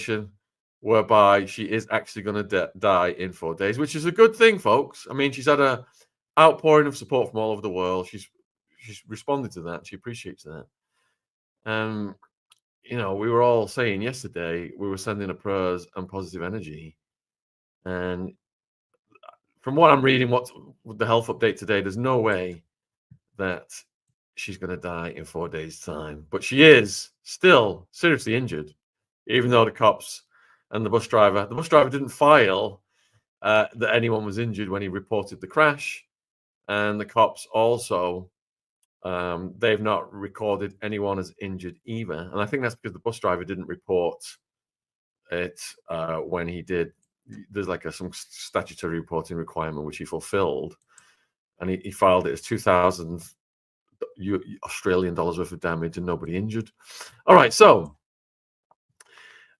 situation whereby she is actually going to die in 4 days, which is a good thing, folks. I mean, she's had a outpouring of support from all over the world. She's responded to that. She appreciates that. You know, we were all saying yesterday, we were sending her prayers and positive energy. And from what I'm reading, what's the health update today, there's no way that she's going to die in 4 days' time. But she is still seriously injured, even though the cops and the bus driver didn't file that anyone was injured when he reported the crash. And the cops also, they've not recorded anyone as injured either. And I think that's because the bus driver didn't report it when he did. There's like some statutory reporting requirement which he fulfilled, and he filed it as 2,000 Australian dollars worth of damage and nobody injured. All right, so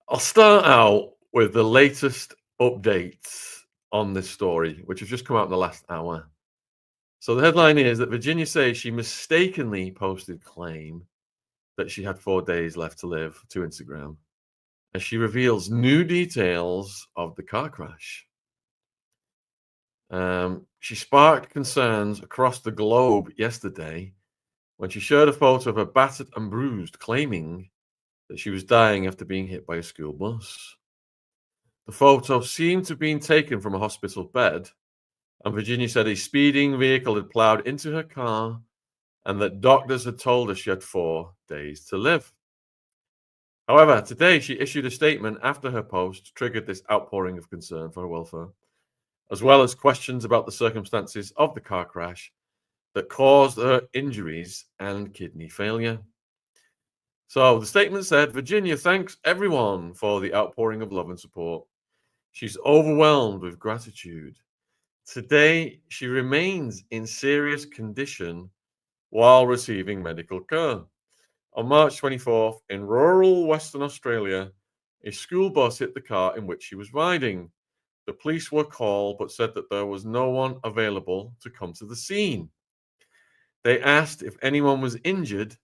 I'll start out with the latest updates on this story, which has just come out in the last hour. So the headline is that Virginia says she mistakenly posted claim that she had 4 days left to live to Instagram, as she reveals new details of the car crash. She sparked concerns across the globe yesterday when she shared a photo of her battered and bruised, claiming that she was dying after being hit by a school bus. The photo seemed to have been taken from a hospital bed, and Virginia said a speeding vehicle had plowed into her car and that doctors had told her she had 4 days to live. However, today she issued a statement after her post triggered this outpouring of concern for her welfare, as well as questions about the circumstances of the car crash that caused her injuries and kidney failure. So the statement said, Virginia thanks everyone for the outpouring of love and support. She's overwhelmed with gratitude. Today, she remains in serious condition while receiving medical care. On March 24th, in rural Western Australia, a school bus hit the car in which she was riding. The police were called but said that there was no one available to come to the scene. They asked if anyone was injured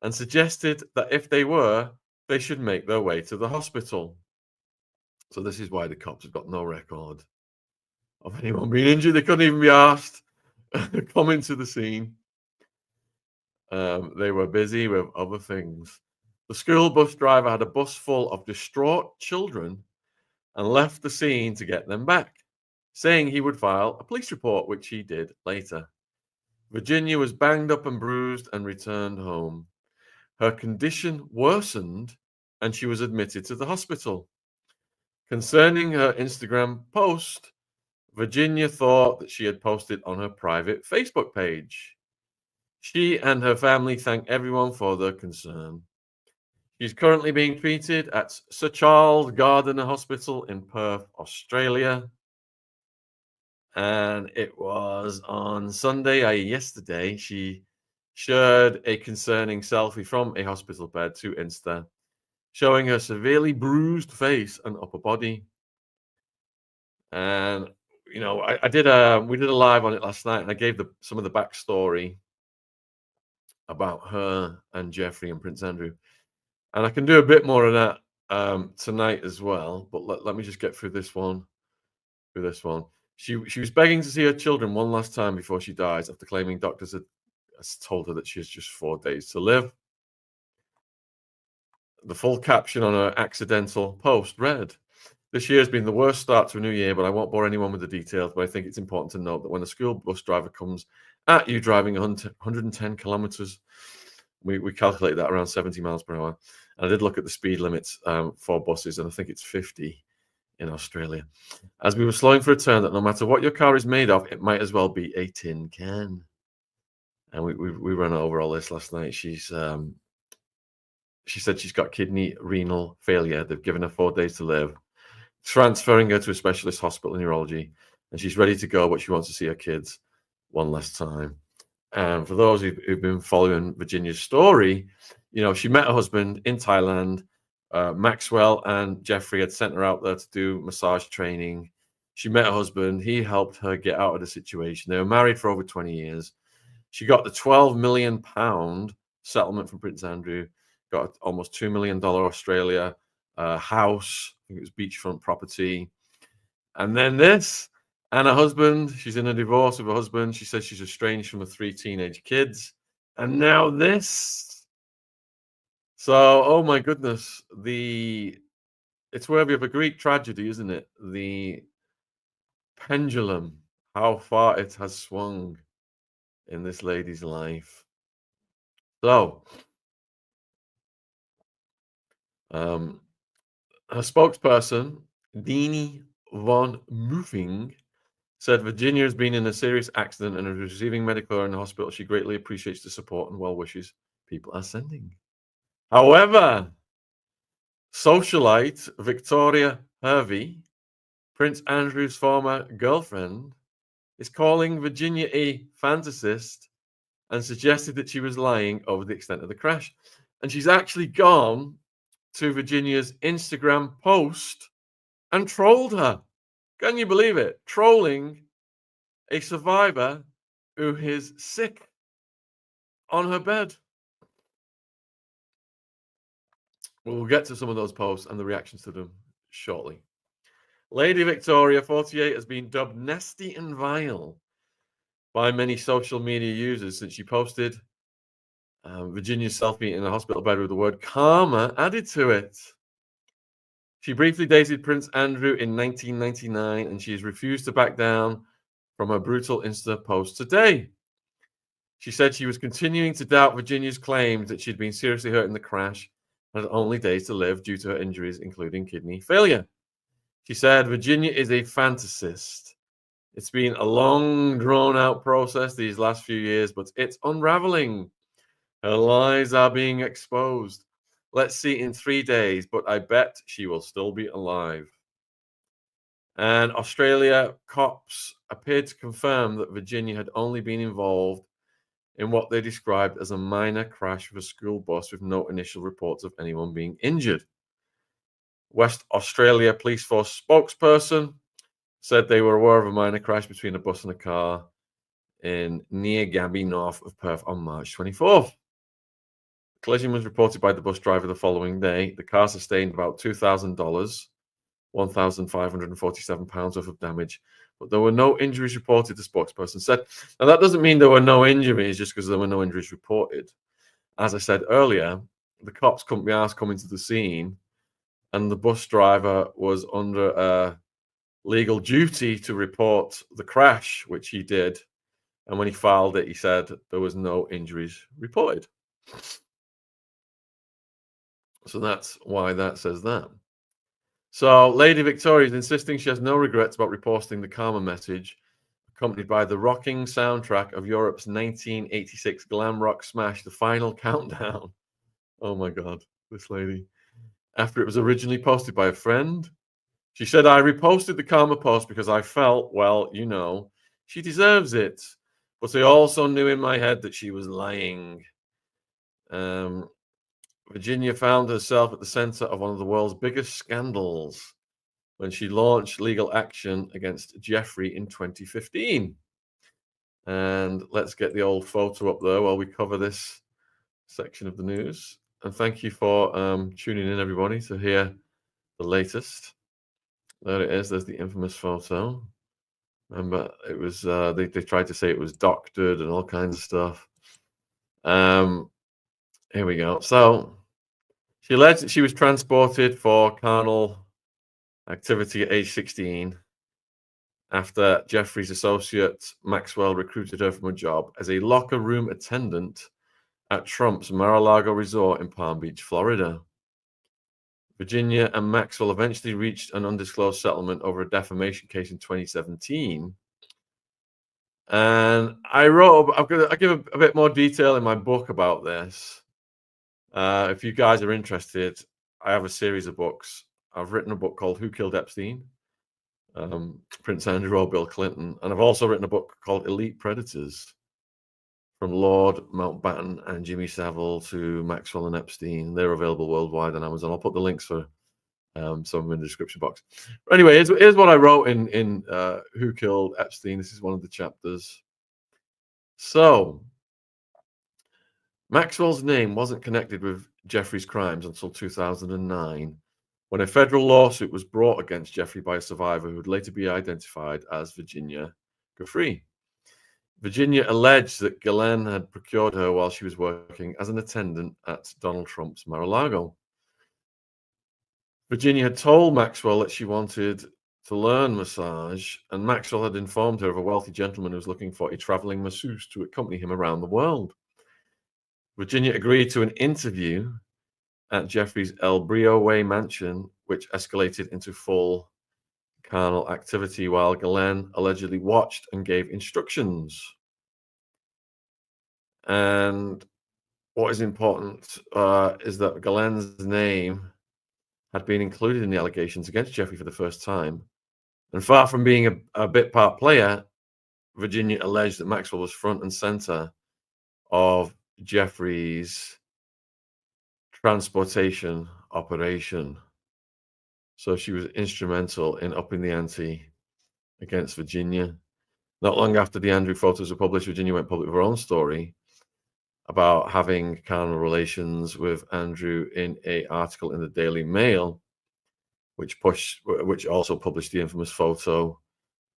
and suggested that if they were, they should make their way to the hospital. So this is why the cops have got no record of anyone being injured. They couldn't even be asked to come into the scene. They were busy with other things. The school bus driver had a bus full of distraught children and left the scene to get them back, saying he would file a police report, which he did later. Virginia was banged up and bruised and returned home. Her condition worsened and she was admitted to the hospital. Concerning her Instagram post, Virginia thought that she had posted on her private Facebook page. She and her family thank everyone for their concern. She's currently being treated at Sir Charles Gardiner Hospital in Perth, Australia. And it was on Sunday, yesterday, she shared a concerning selfie from a hospital bed to Insta, showing her severely bruised face and upper body. And, you know, we did a live on it last night, and I gave some of the backstory about her and Giuffre and Prince Andrew. And I can do a bit more of that tonight as well. But let me just get through this one. She was begging to see her children one last time before she dies, after claiming doctors had told her that she has just 4 days to live. The full caption on her accidental post read, "This year has been the worst start to a new year, but I won't bore anyone with the details. But I think it's important to note that when a school bus driver comes at you driving 110 kilometers, we calculated that around 70 miles per hour. And I did look at the speed limits for buses, and I think it's 50 in Australia. As we were slowing for a turn, that no matter what your car is made of, it might as well be a tin can." And we ran over all this last night. She said she's got kidney renal failure. They've given her 4 days to live, transferring her to a specialist hospital in neurology, and she's ready to go, but she wants to see her kids one last time. And for those who've been following Virginia's story, you know, she met her husband in Thailand. Maxwell and Giuffre had sent her out there to do massage training. She met her husband. He helped her get out of the situation. They were married for over 20 years. She got the £12 million settlement from Prince Andrew, got almost $2 million Australia house. I think it was beachfront property. And then this, and her husband, she's in a divorce with her husband. She says she's estranged from her 3 teenage kids. And now this. So, oh my goodness, it's worthy of a Greek tragedy, isn't it? The pendulum, how far it has swung in this lady's life. So, her spokesperson, Dini von Muffing, said Virginia has been in a serious accident and is receiving medical care in the hospital. She greatly appreciates the support and well wishes people are sending. However, socialite Victoria Hervey, Prince Andrew's former girlfriend, is calling Virginia a fantasist and suggested that she was lying over the extent of the crash. And she's actually gone to Virginia's Instagram post and trolled her. Can you believe it? Trolling a survivor who is sick on her bed. We'll get to some of those posts and the reactions to them shortly. Lady Victoria, 48, has been dubbed nasty and vile by many social media users since she posted Virginia's selfie in a hospital bed with the word karma added to it. She briefly dated Prince Andrew in 1999, and she has refused to back down from her brutal Insta post today. She said she was continuing to doubt Virginia's claims that she'd been seriously hurt in the crash and had only days to live due to her injuries, including kidney failure. She said, Virginia is a fantasist. It's been a long, drawn-out process these last few years, but it's unraveling. Her lies are being exposed. Let's see in 3 days, but I bet she will still be alive. And Australia cops appeared to confirm that Virginia had only been involved in what they described as a minor crash with a school bus with no initial reports of anyone being injured. West Australia Police Force spokesperson said they were aware of a minor crash between a bus and a car in near Gabby, north of Perth on March 24th. The collision was reported by the bus driver the following day. The car sustained about $2,000, £1,547 worth of damage, but there were no injuries reported, the spokesperson said. Now, that doesn't mean there were no injuries just because there were no injuries reported. As I said earlier, the cops couldn't be asked coming to the scene, and the bus driver was under a legal duty to report the crash, which he did. And when he filed it, he said there was no injuries reported. So that's why that says that. So Lady Victoria is insisting she has no regrets about reposting the karma message, accompanied by the rocking soundtrack of Europe's 1986 glam rock smash, The Final Countdown. Oh my God, this lady. After it was originally posted by a friend, she said, I reposted the karma post because I felt, well, you know, she deserves it. But I also knew in my head that she was lying. Virginia found herself at the center of one of the world's biggest scandals when she launched legal action against Giuffre in 2015. And let's get the old photo up there while we cover this section of the news. And thank you for tuning in, everybody, to hear the latest. There it is. There's the infamous photo. Remember, it was they tried to say it was doctored and all kinds of stuff. Here we go. So she alleged that she was transported for carnal activity at age 16 after Giuffre's associate Maxwell recruited her from a job as a locker room attendant at Trump's Mar-a-Lago resort in Palm Beach, Florida. Virginia and Maxwell eventually reached an undisclosed settlement over a defamation case in 2017. And I give a bit more detail in my book about this. If you guys are interested, I have a series of books. I've written a book called Who Killed Epstein? Prince Andrew or Bill Clinton. And I've also written a book called Elite Predators, from Lord Mountbatten and Jimmy Savile to Maxwell and Epstein. They're available worldwide on Amazon. I'll put the links for some in the description box. But anyway, here's what I wrote in Who Killed Epstein. This is one of the chapters. So, Maxwell's name wasn't connected with Giuffre's crimes until 2009, when a federal lawsuit was brought against Giuffre by a survivor who would later be identified as Virginia Giuffre. Virginia alleged that Ghislaine had procured her while she was working as an attendant at Donald Trump's Mar-a-Lago. Virginia had told Maxwell that she wanted to learn massage, and Maxwell had informed her of a wealthy gentleman who was looking for a traveling masseuse to accompany him around the world. Virginia agreed to an interview at Giuffre's El Brio Way mansion, which escalated into full carnal activity while Ghislaine allegedly watched and gave instructions. And what is important is that Ghislaine's name had been included in the allegations against Giuffre for the first time. And far from being a bit part player, Virginia alleged that Maxwell was front and center of Giuffre's transportation operation. So she was instrumental in upping the ante against Virginia. Not long after the Andrew photos were published, Virginia went public with her own story about having carnal relations with Andrew in an article in the Daily Mail, which also published the infamous photo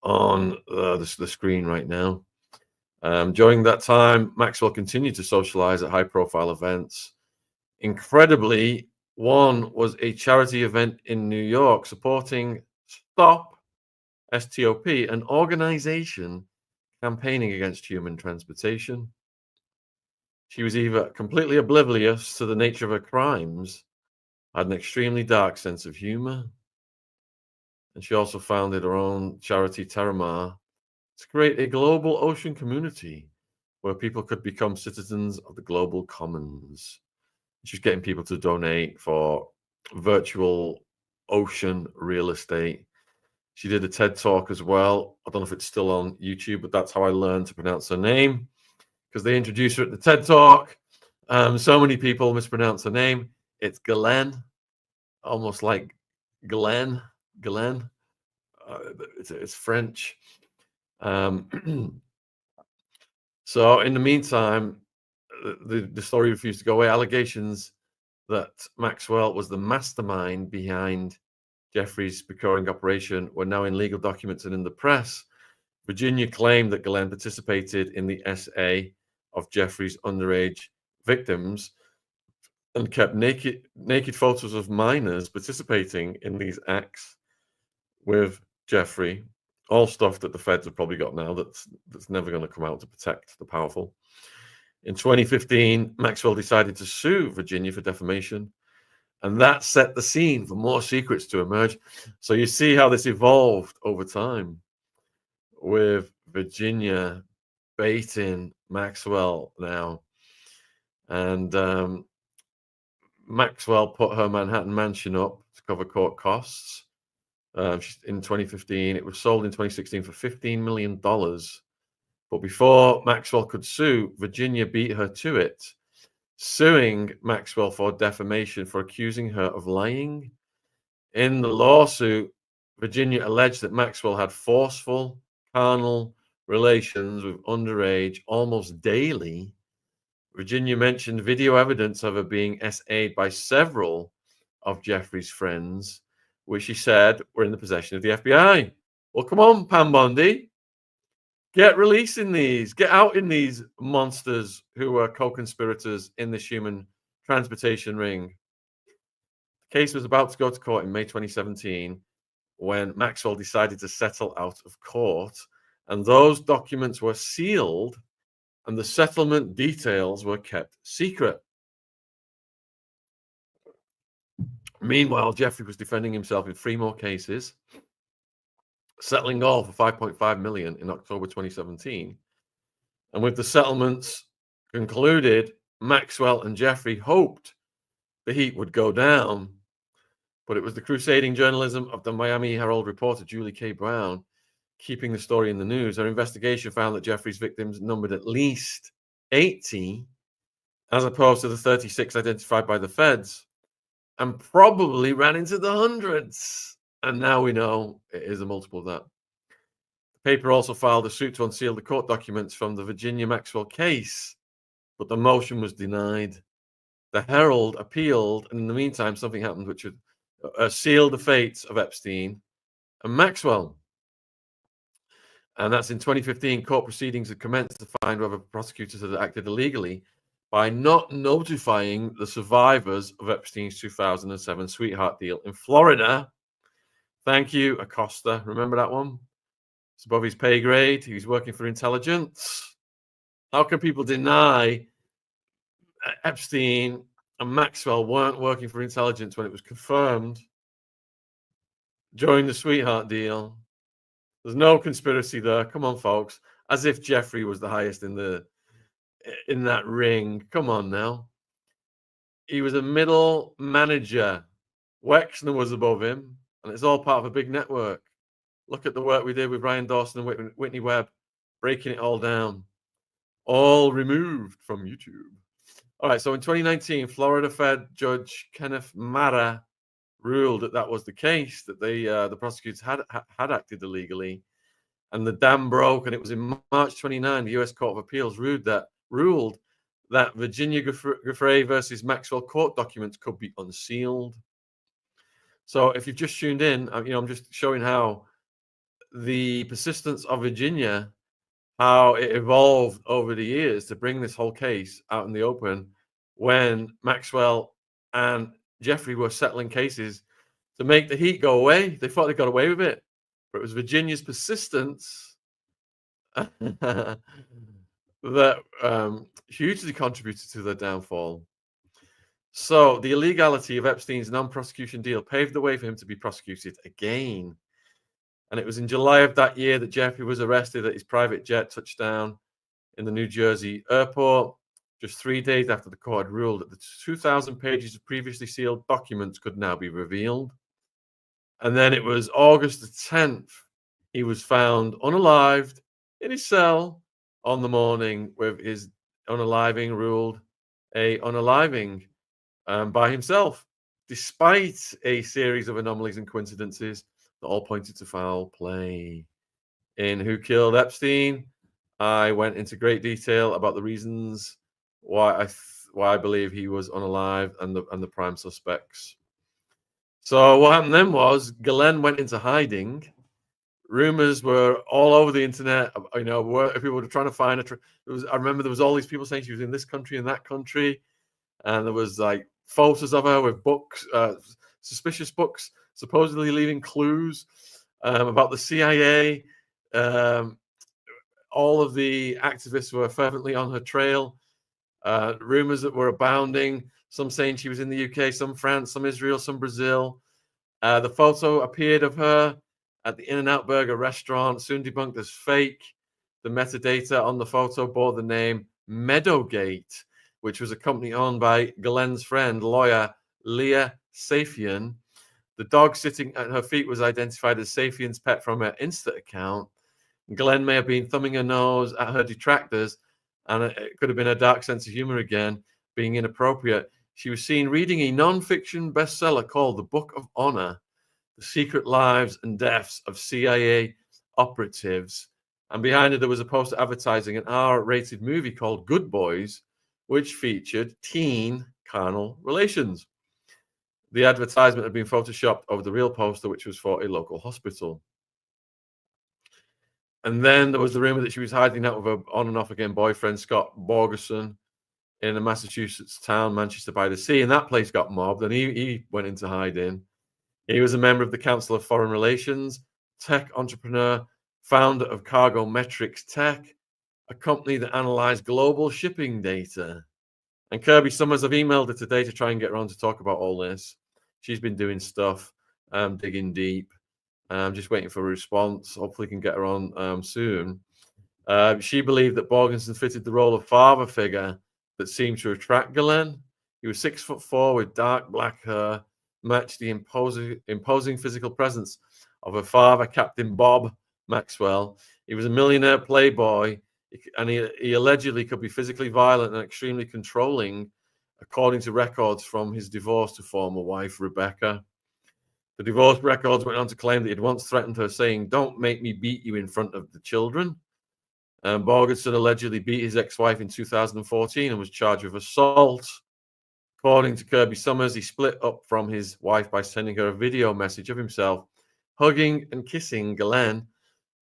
on the screen right now. During that time, Maxwell continued to socialize at high-profile events. Incredibly, one was a charity event in New York supporting Stop, S-T-O-P, an organization campaigning against human transportation. She was either completely oblivious to the nature of her crimes, had an extremely dark sense of humor, and she also founded her own charity, Terramar, to create a global ocean community where people could become citizens of the global commons. She's getting people to donate for virtual ocean real estate. She did a TED Talk as well. I don't know if it's still on YouTube, but that's how I learned to pronounce her name, because they introduced her at the TED Talk. So many people mispronounce her name. It's Ghislaine, almost like Glenn. It's French. So in the meantime, the story refused to go away. Allegations that Maxwell was the mastermind behind Giuffre's procuring operation were now in legal documents and in the press. Virginia claimed that Ghislaine participated in the SA of Giuffre's underage victims and kept naked photos of minors participating in these acts with Giuffre. All stuff that the feds have probably got now that's never going to come out to protect the powerful. In 2015, Maxwell decided to sue Virginia for defamation, and that set the scene for more secrets to emerge. So you see how this evolved over time, with Virginia baiting Maxwell now. And Maxwell put her Manhattan mansion up to cover court costs. In 2015, it was sold in 2016 for $15 million. But before Maxwell could sue, Virginia beat her to it, suing Maxwell for defamation for accusing her of lying. In the lawsuit, Virginia alleged that Maxwell had forceful, carnal relations with underage almost daily. Virginia mentioned video evidence of her being SA'd by several of Giuffre's friends, which she said were in the possession of the FBI. Well, come on, Pam Bondi. Get releasing these. Get out in these monsters who are co-conspirators in this human transportation ring. The case was about to go to court in May 2017 when Maxwell decided to settle out of court, and those documents were sealed and the settlement details were kept secret. Meanwhile, Giuffre was defending himself in 3 more cases, settling all for $5.5 million in October 2017. And with the settlements concluded, Maxwell and Giuffre hoped the heat would go down, but it was the crusading journalism of the Miami Herald reporter Julie K. Brown keeping the story in the news. Her investigation found that Giuffre's victims numbered at least 80, as opposed to the 36 identified by the feds, and probably ran into the hundreds. And now we know it is a multiple of that. The paper also filed a suit to unseal the court documents from the Virginia Maxwell case, but the motion was denied. The Herald appealed, and in the meantime, something happened which would sealed the fates of Epstein and Maxwell. And that's in 2015, court proceedings had commenced to find whether prosecutors had acted illegally by not notifying the survivors of Epstein's 2007 sweetheart deal in Florida. Thank you, Acosta. Remember that one? It's above his pay grade. He was working for intelligence. How can people deny Epstein and Maxwell weren't working for intelligence when it was confirmed during the sweetheart deal? There's no conspiracy there. Come on, folks. As if Giuffre was the highest in that ring. Come on now. He was a middle manager. Wexner was above him, and it's all part of a big network. Look at the work we did with Ryan Dawson and Whitney Webb, breaking it all down. All removed from YouTube. All right, so in 2019, Florida Fed Judge Kenneth Mara ruled that was the case, that the prosecutors had acted illegally, and the dam broke. And it was in March 29, the U.S. Court of Appeals ruled that Virginia Giuffre versus Maxwell court documents could be unsealed. So if you've just tuned in, I'm just showing how the persistence of Virginia, how it evolved over the years to bring this whole case out in the open when Maxwell and Giuffre were settling cases to make the heat go away. They thought they got away with it, but it was Virginia's persistence that hugely contributed to their downfall. So the illegality of Epstein's non-prosecution deal paved the way for him to be prosecuted again. And it was in July of that year that Giuffre was arrested at his private jet touchdown in the New Jersey airport, just 3 days after the court had ruled that the 2,000 pages of previously sealed documents could now be revealed. And then it was August the 10th, he was found unalived in his cell on the morning with his unaliving ruled a unaliving by himself, despite a series of anomalies and coincidences that all pointed to foul play. In Who Killed Epstein, I went into great detail about the reasons why I believe he was unalive and the prime suspects. So what happened then was Ghislaine went into hiding. Rumors were all over the internet. Where people were trying to find her. I remember there was all these people saying she was in this country and that country, and there was like photos of her with books, suspicious books, supposedly leaving clues about the CIA. All of the activists were fervently on her trail. Rumors that were abounding, some saying she was in the UK, some France, some Israel, some Brazil. The photo appeared of her at the In-N-Out Burger restaurant, soon debunked as fake. The metadata on the photo bore the name Meadowgate, which was a company owned by Glenn's friend, lawyer Leah Safian. The dog sitting at her feet was identified as Safian's pet from her Insta account. Glenn may have been thumbing her nose at her detractors, and it could have been a dark sense of humor again, being inappropriate. She was seen reading a non-fiction bestseller called The Book of Honor, The Secret Lives and Deaths of CIA Operatives. And behind it, there was a poster advertising an R-rated movie called Good Boys, which featured teen carnal relations. The advertisement had been photoshopped over the real poster, which was for a local hospital. And then there was the rumor that she was hiding out with her on and off again boyfriend, Scott Borgerson, in a Massachusetts town, Manchester by the Sea. And that place got mobbed, and he went into hiding. He was a member of the Council of Foreign Relations, tech entrepreneur, founder of Cargo Metrics Tech, a company that analyzed global shipping data. And Kirby Summers, I've emailed her today to try and get her on to talk about all this. She's been doing stuff, digging deep. I'm just waiting for a response. Hopefully can get her on soon. She believed that Borgenson fitted the role of father figure that seemed to attract Ghislaine. He was 6'4" with dark black hair, matched the imposing physical presence of her father, Captain Bob Maxwell. He was a millionaire playboy, and he allegedly could be physically violent and extremely controlling, according to records from his divorce to former wife, Rebecca. The divorce records went on to claim that he'd once threatened her, saying, "Don't make me beat you in front of the children." Borgenson allegedly beat his ex-wife in 2014 and was charged with assault. According to Kirby Summers, he split up from his wife by sending her a video message of himself hugging and kissing Ghislaine,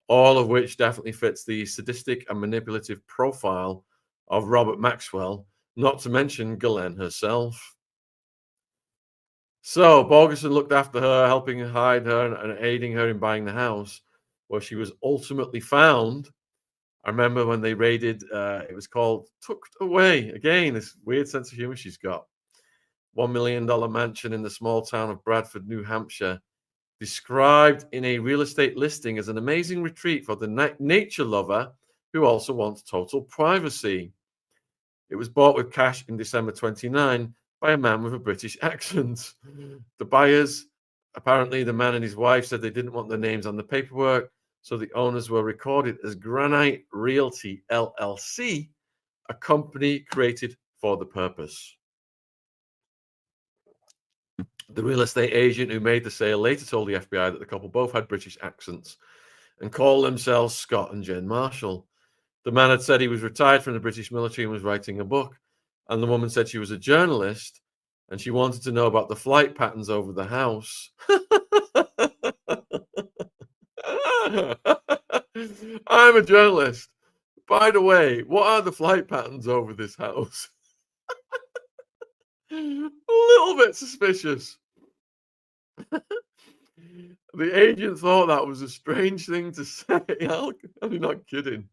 all of which definitely fits the sadistic and manipulative profile of Robert Maxwell, not to mention Ghislaine herself. So Borgerson looked after her, helping hide her and aiding her in buying the house, where she was ultimately found. I remember when they raided, it was called Tucked Away. Again, this weird sense of humor she's got. $1 million mansion in the small town of Bradford, New Hampshire, described in a real estate listing as an amazing retreat for the nature lover who also wants total privacy. It was bought with cash in December 29 by a man with a British accent. The buyers, apparently the man and his wife, said they didn't want their names on the paperwork, so the owners were recorded as Granite Realty LLC, a company created for the purpose. The real estate agent who made the sale later told the FBI that the couple both had British accents and called themselves Scott and Jen Marshall. The man had said he was retired from the British military and was writing a book, and the woman said she was a journalist and she wanted to know about the flight patterns over the house. I'm a journalist. By the way, what are the flight patterns over this house? A little bit suspicious. The agent thought that was a strange thing to say. I'm not kidding.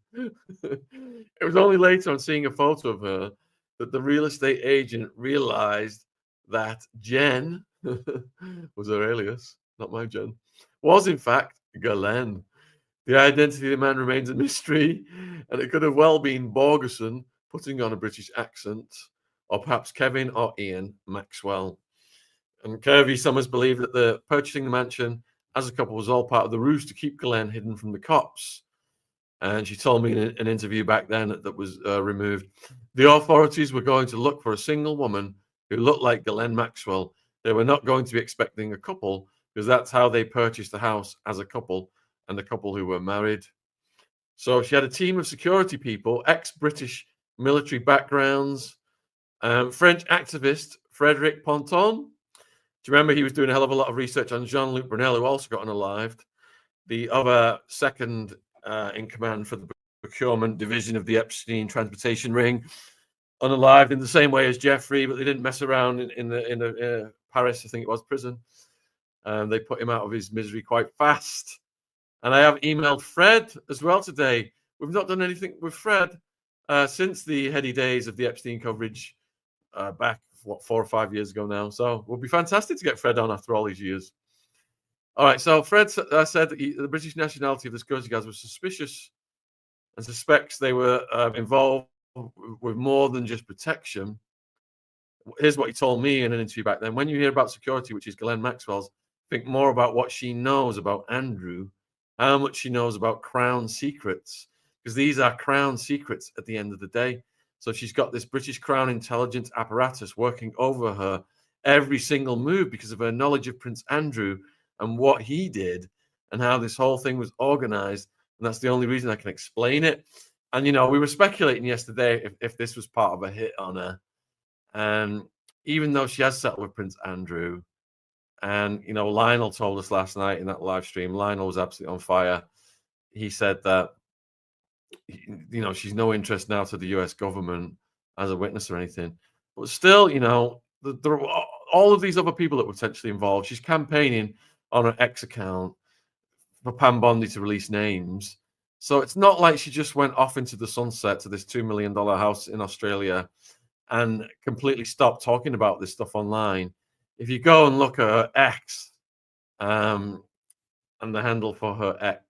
It was only later on seeing a photo of her that the real estate agent realized that Jen was her alias, not my Jen, was in fact Ghislaine. The identity of the man remains a mystery, and it could have well been Borgerson putting on a British accent, or perhaps Kevin or Ian Maxwell. And Kirby Summers believed that the purchasing the mansion as a couple was all part of the ruse to keep Ghislaine hidden from the cops. And she told me in an interview back then that was removed. The authorities were going to look for a single woman who looked like Ghislaine Maxwell. They were not going to be expecting a couple, because that's how they purchased the house, as a couple, and the couple who were married. So she had a team of security people, ex-British military backgrounds, French activist Frederic Ponton. Do you remember he was doing a hell of a lot of research on Jean-Luc Brunel, who also got unalived, the other second in command for the procurement division of the Epstein transportation ring, unalived in the same way as Giuffre, but they didn't mess around in the Paris, I think it was, prison. They put him out of his misery quite fast. And I have emailed Fred as well today. We've not done anything with Fred since the heady days of the Epstein coverage back, 4 or 5 years ago now. So it would be fantastic to get Fred on after all these years. All right, so Fred said that the British nationality of the security guards was suspicious and suspects they were involved with more than just protection. Here's what he told me in an interview back then. When you hear about security, which is Ghislaine Maxwell's, think more about what she knows about Andrew, how much she knows about Crown secrets, because these are Crown secrets at the end of the day. So she's got this British Crown intelligence apparatus working over her every single move because of her knowledge of Prince Andrew and what he did and how this whole thing was organized. And that's the only reason I can explain it. And, you know, we were speculating yesterday if this was part of a hit on her. And even though she has settled with Prince Andrew, and, you know, Lionel told us last night in that live stream, Lionel was absolutely on fire. He said that, you know, she's no interest now to the US government as a witness or anything. But still, you know, there are all of these other people that were potentially involved. She's campaigning on her X account for Pam Bondi to release names. So it's not like she just went off into the sunset to this $2 million house in Australia and completely stopped talking about this stuff online. If you go and look at her X, and the handle for her X,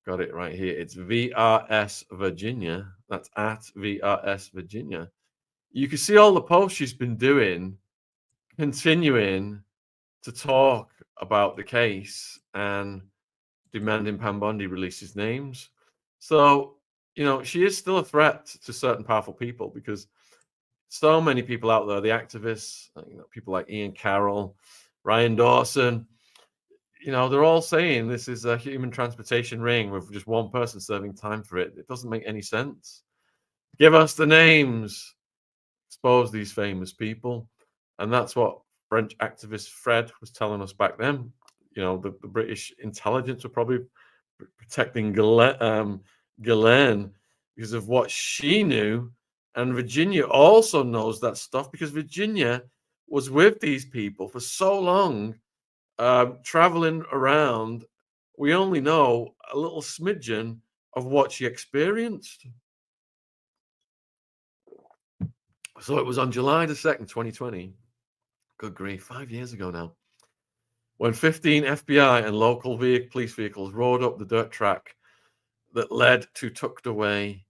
got it right here. It's VRS Virginia. That's at VRS Virginia. You can see all the posts she's been doing, continuing to talk about the case and demanding Pam Bondi releases names. So, you know, she is still a threat to certain powerful people because so many people out there, the activists, you know, people like Ian Carroll, Ryan Dawson, you know, they're all saying this is a human transportation ring with just one person serving time for it. It doesn't make any sense. Give us the names. expose these famous people. And that's what French activist Fred was telling us back then. You know, the British intelligence were probably protecting Ghislaine because of what she knew. And Virginia also knows that stuff because Virginia was with these people for so long, traveling around. We only know a little smidgen of what she experienced. So it was on July the 2nd, 2020. Good grief, 5 years ago now. When 15 FBI and local police vehicles rode up the dirt track that led to tucked away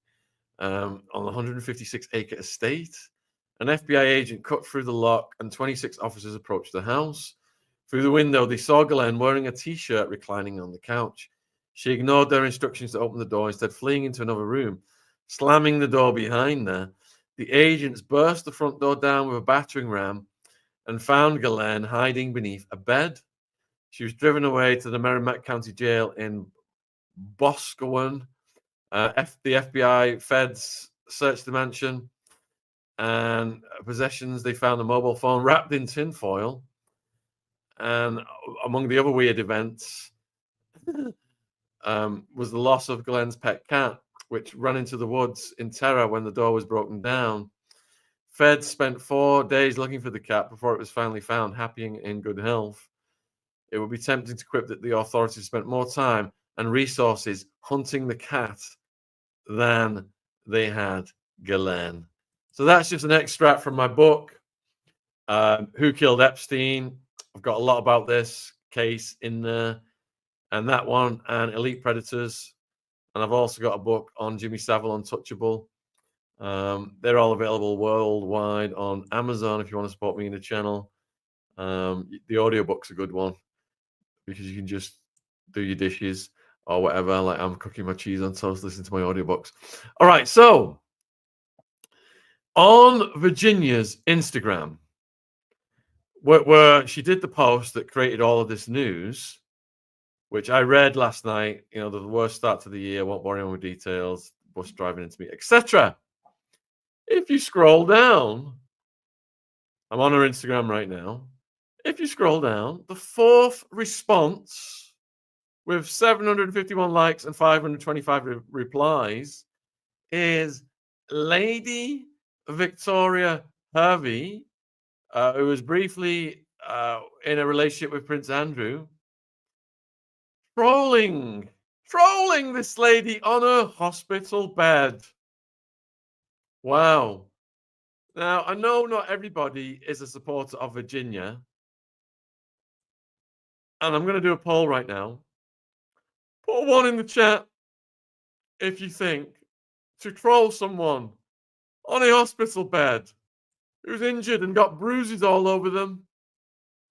on the 156-acre estate. An FBI agent cut through the lock and 26 officers approached the house. Through the window, they saw Ghislaine wearing a T-shirt reclining on the couch. She ignored their instructions to open the door, instead fleeing into another room, slamming the door behind her. The agents burst the front door down with a battering ram and found Ghislaine hiding beneath a bed. She was driven away to the Merrimack County Jail in Boscawen. The FBI feds searched the mansion and possessions. They found a mobile phone wrapped in tinfoil. And among the other weird events was the loss of Glenn's pet cat, which ran into the woods in terror when the door was broken down. Feds spent 4 days looking for the cat before it was finally found, happy and in good health. It would be tempting to quip that the authorities spent more time and resources hunting the cat than they had Ghislaine. So that's just an extract from my book, Who Killed Epstein. I've got a lot about this case in there, and that one, and Elite Predators. And I've also got a book on Jimmy Savile, Untouchable. They're all available worldwide on Amazon if you want to support me in the channel. The audiobook's a good one because you can just do your dishes or whatever. Like I'm cooking my cheese on toast, listening to my audiobooks. All right, so on Virginia's Instagram, where she did the post that created all of this news, which I read last night, you know, the worst start to the year, won't bore anyone with details, bus driving into me, etc. If you scroll down, I'm on her Instagram right now. If you scroll down, the fourth response with 751 likes and 525 replies is Lady Victoria Hervey, who was briefly in a relationship with Prince Andrew, trolling this lady on her hospital bed. Wow. Now, I know not everybody is a supporter of Virginia, and I'm going to do a poll right now. Put a 1 in the chat if you think to troll someone on a hospital bed who's injured and got bruises all over them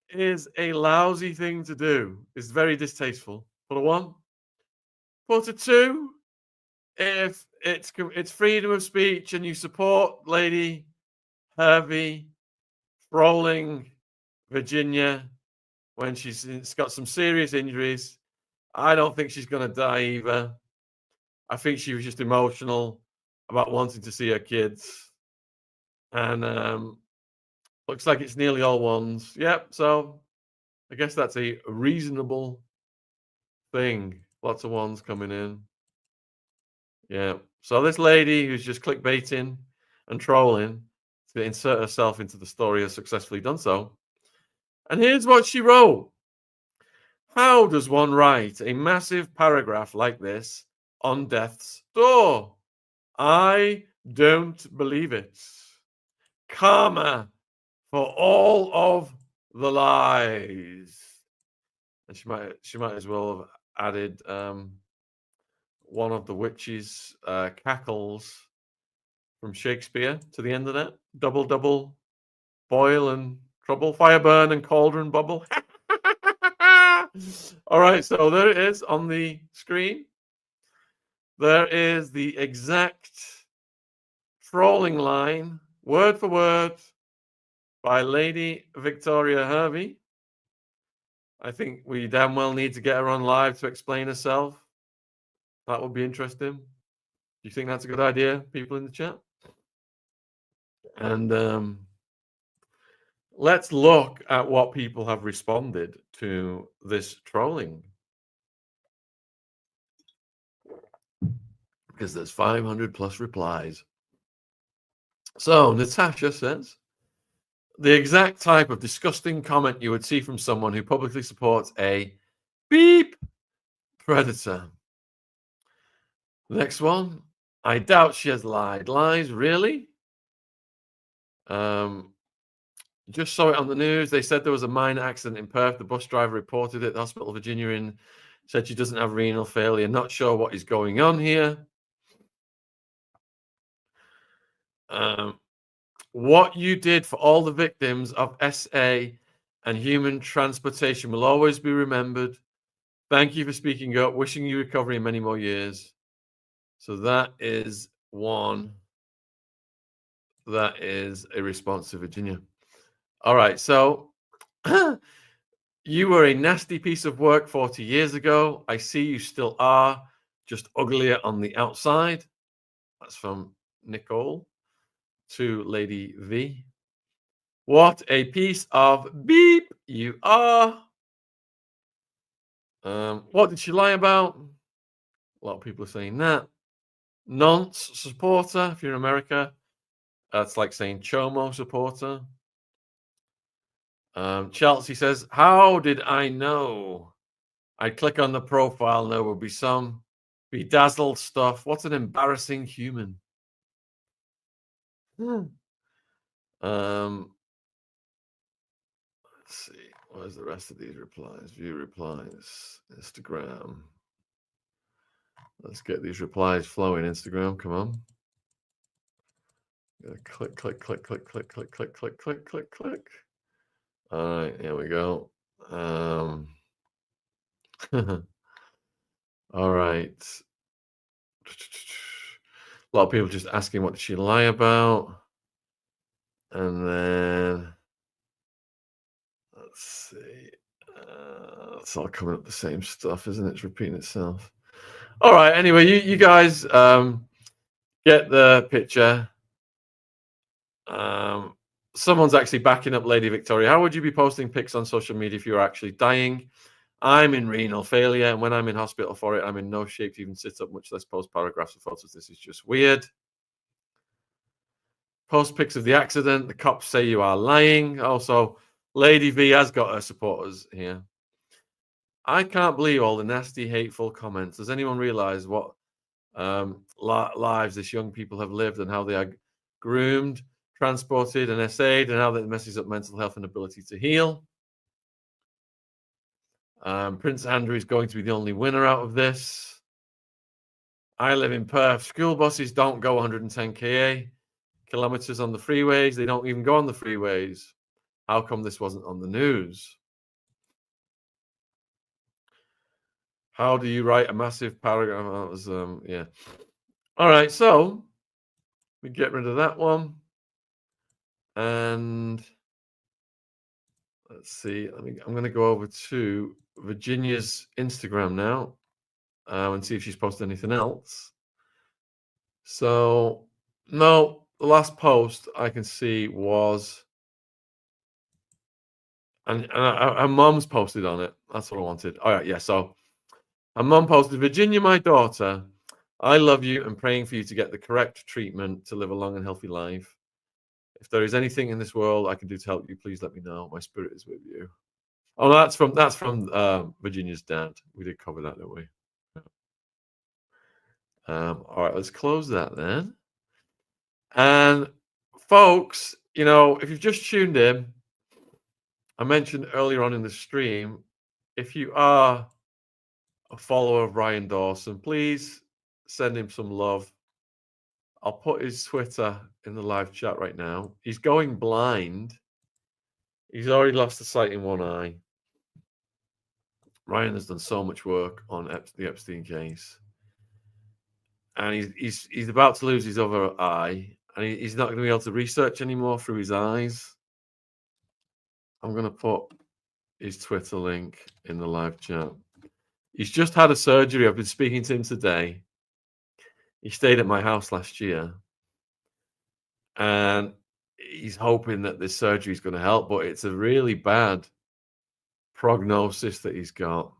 is a lousy thing to do. It's very distasteful. Put a 1. Put a 2 if it's freedom of speech and you support Lady Hervey trolling Virginia when she's got some serious injuries. I don't think she's going to die either. I think she was just emotional about wanting to see her kids. And looks like it's nearly all 1s. Yep, so I guess that's a reasonable thing. Lots of 1s coming in. Yeah. So this lady who's just clickbaiting and trolling to insert herself into the story has successfully done so. And here's what she wrote. How does one write a massive paragraph like this on death's door? I don't believe it. Karma for all of the lies. And she might as well have added one of the witches' cackles from Shakespeare to the end of that. Double, double, boil and trouble, fire burn and cauldron bubble. All right, so there it is on the screen. There is the exact trolling line, word for word, by Lady Victoria Hervey. I think we damn well need to get her on live to explain herself. That would be interesting. Do you think that's a good idea, people in the chat? And let's look at what people have responded to this trolling, because there's 500 plus replies. So Natasha says, the exact type of disgusting comment you would see from someone who publicly supports a beep predator. Next one, I doubt she has lied. Lies, really? Just saw it on the news. They said there was a minor accident in Perth. The bus driver reported it. The hospital Virginia said she doesn't have renal failure. Not sure what is going on here. What you did for all the victims of SA and human transportation will always be remembered. Thank you for speaking up. Wishing you recovery in many more years. So that is one. That is a response to Virginia. All right. So you were a nasty piece of work 40 years ago. I see you still are, just uglier on the outside. That's from Nicole to Lady V. What a piece of beep you are. What did she lie about? A lot of people are saying that. Nonce supporter, if you're in America. That's like saying Chomo supporter. Chelsea says, how did I know? I'd click on the profile and there will be some bedazzled stuff. What an embarrassing human. Let's see. Where's the rest of these replies? View replies. Instagram. Let's get these replies flowing. Instagram, come on. Click, click, click, click, click, click, click, click, click, click, click. All right, here we go. All right. A lot of people just asking what did she lie about. And then let's see. It's all coming up the same stuff, isn't it? It's repeating itself. All right. Anyway, you guys get the picture. Someone's actually backing up Lady Victoria. How would you be posting pics on social media if you were actually dying? I'm in renal failure, and when I'm in hospital for it, I'm in no shape to even sit up, much less post paragraphs of photos. This is just weird. Post pics of the accident. The cops say you are lying. Also, Lady V has got her supporters here. I can't believe all the nasty, hateful comments. Does anyone realize what lives this young people have lived and how they are groomed, transported, and essayed, and how that messes up mental health and ability to heal? Prince Andrew is going to be the only winner out of this. I live in Perth. School buses don't go 110 kilometers on the freeways. They don't even go on the freeways. How come this wasn't on the news? How do you write a massive paragraph? That was, yeah. All right, so we get rid of that one. And let's see. I'm going to go over to Virginia's Instagram now and see if she's posted anything else. So, no, the last post I can see was, and her mom's posted on it. That's what I wanted. All right, yeah. So, her mom posted, Virginia, my daughter, I love you and praying for you to get the correct treatment to live a long and healthy life. If there is anything in this world I can do to help you, please let me know. My spirit is with you. Oh, that's from Virginia's dad. We did cover that, didn't we? All right, let's close that then. And folks, you know, if you've just tuned in, I mentioned earlier on in the stream, if you are a follower of Ryan Dawson, please send him some love. I'll put his Twitter in the live chat right now. He's going blind. He's already lost the sight in one eye. Ryan has done so much work on the Epstein case. And he's about to lose his other eye. And he's not going to be able to research anymore through his eyes. I'm going to put his Twitter link in the live chat. He's just had a surgery. I've been speaking to him today. He stayed at my house last year. And he's hoping that this surgery is going to help, but it's a really bad prognosis that he's got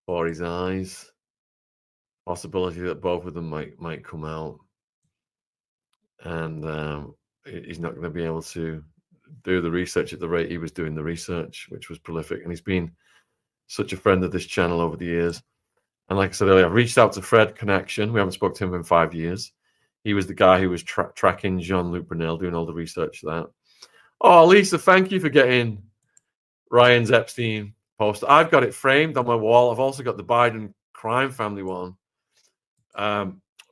for his eyes. Possibility that both of them might come out, and he's not going to be able to do the research at the rate he was doing the research, which was prolific. And he's been such a friend of this channel over the years. And like I said earlier, I've reached out to Fred Connection. We haven't spoken to him in 5 years. He was the guy who was tracking Jean-Luc Brunel, doing all the research for that. Oh, Lisa, thank you for getting Ryan's Epstein poster. I've got it framed on my wall. I've also got the Biden crime family one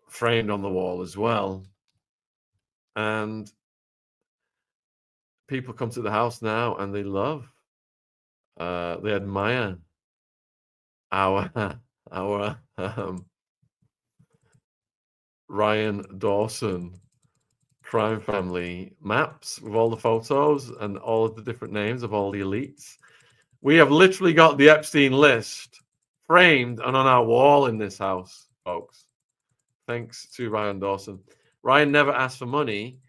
framed on the wall as well. And people come to the house now and they love, they admire our Ryan Dawson crime family maps with all the photos and all of the different names of all the elites. We have literally got the Epstein list framed and on our wall in this house, folks. Thanks to Ryan Dawson. Ryan never asked for money.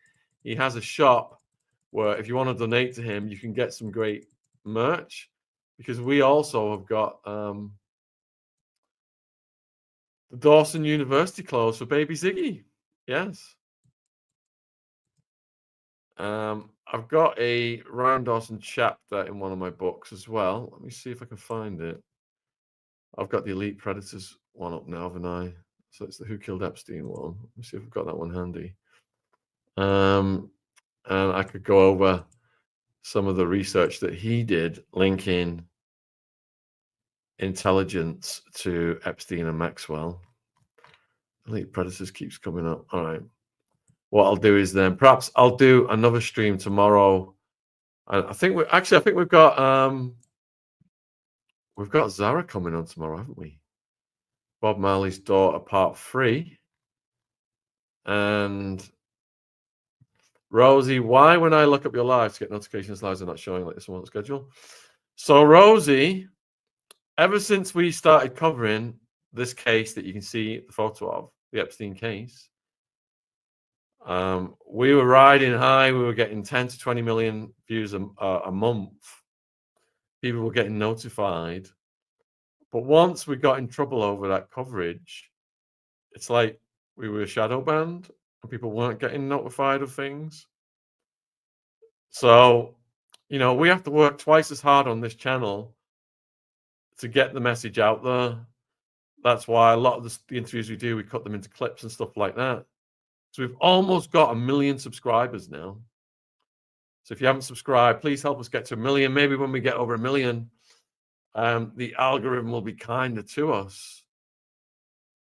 He has a shop where if you want to donate to him, you can get some great merch, because we also have got the Dawson University clothes for baby Ziggy. Yes. I've got a Ryan Dawson chapter in one of my books as well. Let me see if I can find it. I've got the Elite Predators one up now, haven't I? So it's the Who Killed Epstein one. Let me see if I've got that one handy. And I could go over some of the research that he did linking intelligence to Epstein and Maxwell. Elite Predators keeps coming up. All right. What I'll do is then perhaps I'll do another stream tomorrow. I think we've got Zara coming on tomorrow, haven't we? Bob Marley's Daughter Part 3. And Rosie, why when I look up your lives to get notifications, lives are not showing like this one on schedule? So Rosie, ever since we started covering this case that you can see the photo of, the Epstein case, we were riding high. We were getting 10 to 20 million views a month. People were getting notified. But once we got in trouble over that coverage, it's like we were shadow banned and people weren't getting notified of things. So, you know, we have to work twice as hard on this channel to get the message out there. That's why a lot of the interviews we do, we cut them into clips and stuff like that. So we've almost got 1 million subscribers now. So if you haven't subscribed, please help us get to 1 million. Maybe when we get over 1 million, the algorithm will be kinder to us.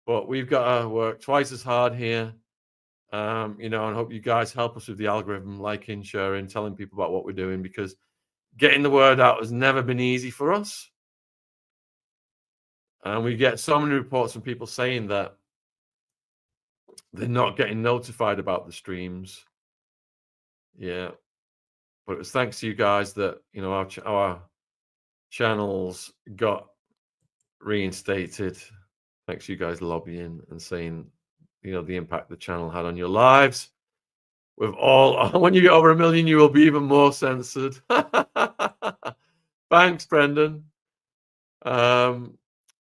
But we've got to work twice as hard here, you know, and hope you guys help us with the algorithm, liking, sharing, telling people about what we're doing, because getting the word out has never been easy for us. And we get so many reports from people saying that they're not getting notified about the streams. Yeah. But it was thanks to you guys that, you know, our channels got reinstated. Thanks to you guys lobbying and saying, you know, the impact the channel had on your lives. With all, when you get over 1 million, you will be even more censored. Thanks, Brendan.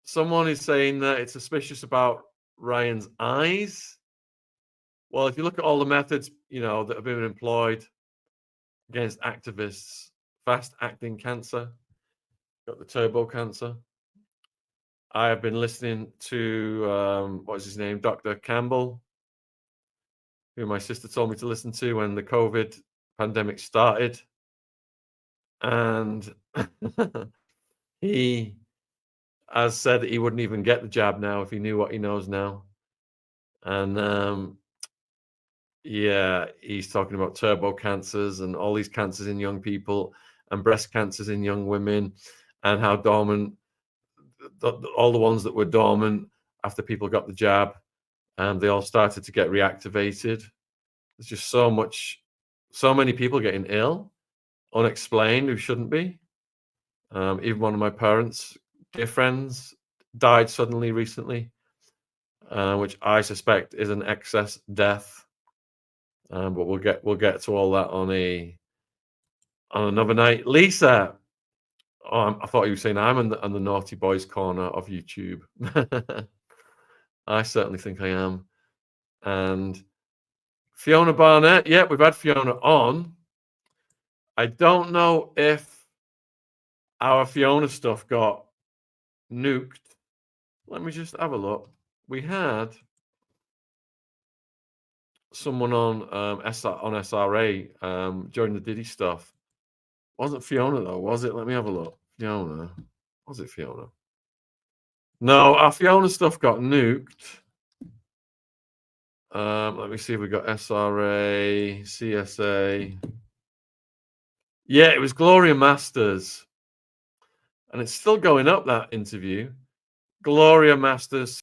Someone is saying that it's suspicious about Ryan's eyes. Well, if you look at all the methods, you know, that have been employed against activists, fast-acting cancer, got the turbo cancer. I have been listening to, what is his name, Dr. Campbell, who my sister told me to listen to when the COVID pandemic started. And he has said that he wouldn't even get the jab now if he knew what he knows now. And yeah, he's talking about turbo cancers and all these cancers in young people and breast cancers in young women, and how dormant, all the ones that were dormant after people got the jab, they all started to get reactivated. There's just so many people getting ill, unexplained, who shouldn't be. Even one of my parents, dear friends, died suddenly recently, which I suspect is an excess death. But we'll get to all that on another night. Lisa, I thought you were saying I'm on the naughty boys corner of YouTube. I certainly think I am. And Fiona Barnett, yeah, we've had Fiona on. I don't know if our Fiona stuff got nuked. Let me just have a look. We had someone on SRA during the Diddy stuff. Wasn't Fiona though, was it? Let me have a look. Fiona. Was it Fiona? No, our Fiona stuff got nuked. Let me see if we got SRA, CSA. Yeah, it was Gloria Masters. And it's still going up, that interview. Gloria Masters,